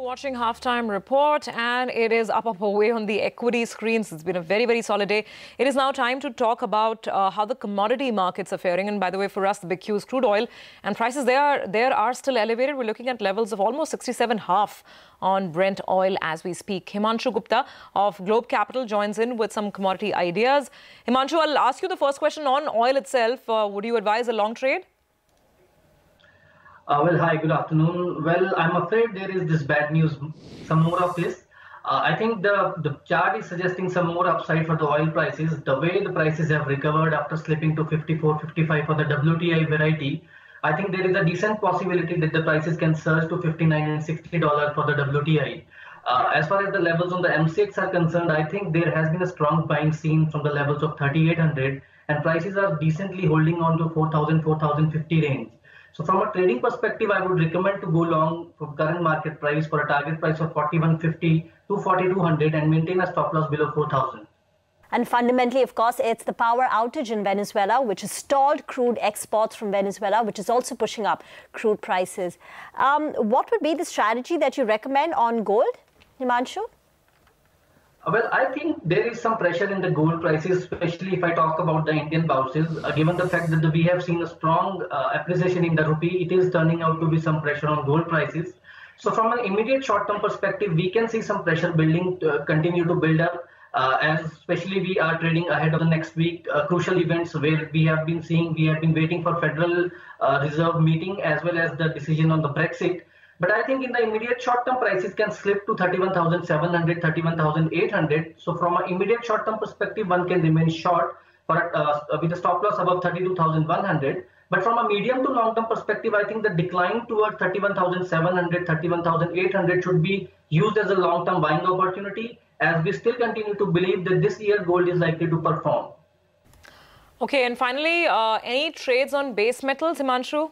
Watching halftime report, and it is up away on the equity screens. It's been a very solid day. It is now time to talk about how the commodity markets are faring. And by the way, for us, the big Q is crude oil, and prices there are still elevated. We're looking at levels of almost 67.5 on Brent oil as we speak. Himanshu Gupta of Globe Capital joins in with some commodity ideas. Himanshu, I'll ask you the first question on oil itself. Would you advise a long trade? Well, hi, good afternoon. Well, I'm afraid there is this bad news, some more of this. I think the chart is suggesting some more upside for the oil prices. The way the prices have recovered after slipping to 54, 55 for the WTI variety, I think there is a decent possibility that the prices can surge to $59 and $60 for the WTI. As far as the levels on the MCX are concerned, I think there has been a strong buying seen from the levels of 3,800, and prices are decently holding on to 4,000, 4,050 range. So from a trading perspective, I would recommend to go long from current market price for a target price of 4150 to 4200 and maintain a stop loss below 4000. And fundamentally, of course, it's the power outage in Venezuela, which has stalled crude exports from Venezuela, which is also pushing up crude prices. What would be the strategy that you recommend on gold, Himanshu? Well, I think there is some pressure in the gold prices, especially if I talk about the Indian bourses. Given the fact that we have seen a strong appreciation in the rupee, it is turning out to be some pressure on gold prices. So from an immediate short-term perspective, we can see some pressure building, continue to build up, as especially we are trading ahead of the next week, crucial events where we have been waiting for Federal Reserve meeting as well as the decision on the Brexit. But I think in the immediate short-term prices can slip to 31,700, 31,800. So from an immediate short-term perspective, one can remain short for, with a stop loss above 32,100. But from a medium to long-term perspective, I think the decline toward 31,700, 31,800 should be used as a long-term buying opportunity, as we still continue to believe that this year gold is likely to perform. Okay, and finally, any trades on base metals, Himanshu?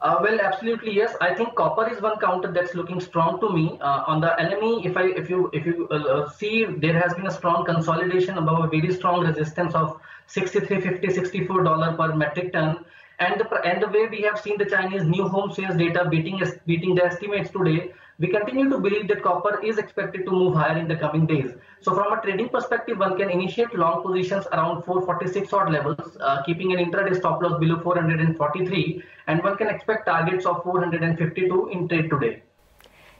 Well, absolutely yes. I think copper is one counter that's looking strong to me. On the LME, if you see, there has been a strong consolidation above a very strong resistance of $63.50, $64 per metric ton. And the way we have seen the Chinese new home sales data beating the estimates today, we continue to believe that copper is expected to move higher in the coming days. So from a trading perspective, one can initiate long positions around 446 odd levels, keeping an intraday stop loss below 443, and one can expect targets of 452 in trade today.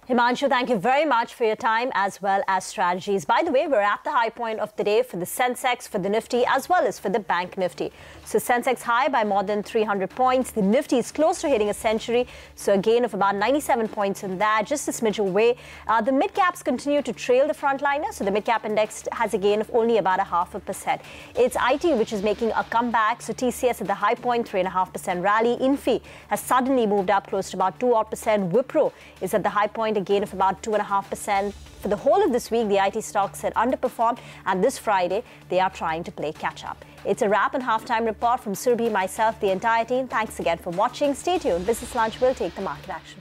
Himanshu, thank you very much for your time as well as strategies. By the way, we're at the high point of the day for the Sensex, for the Nifty, as well as for the Bank Nifty. So Sensex high by more than 300 points. The Nifty is close to hitting a century, so a gain of about 97 points in that, just a smidge away. The mid-caps continue to trail the frontliner, so the mid-cap index has a gain of only about 0.5%. It's IT which is making a comeback, so TCS at the high point, 3.5% rally. Infi has suddenly moved up close to about 2 odd percent. Wipro is at the high point, a gain of about 2.5%. For the whole of this week, the IT stocks had underperformed, and this Friday, they are trying to play catch-up. It's a wrap on halftime report from Surabhi, myself, the entire team. Thanks again for watching. Stay tuned. Business Lunch will take the market action.